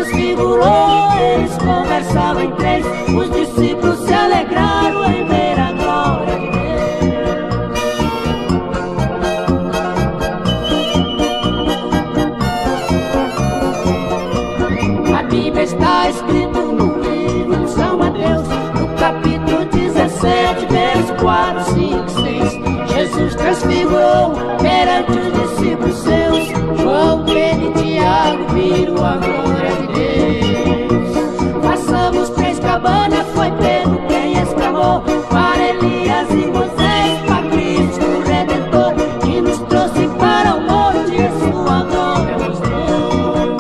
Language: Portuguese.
transfigurou, eles conversavam em três. Os discípulos se alegraram em ver a glória de Deus. A Bíblia está escrito no livro de São Mateus, no capítulo 17, versos 4, 5, 6. Jesus transfigurou perante os discípulos seus. João, Pedro e Tiago viram a glória de Deus. Passamos 3 cabanas, foi Pedro quem exclamou: para Elias e Moisés, para Cristo o Redentor, que nos trouxe para o monte e sua glória mostrou.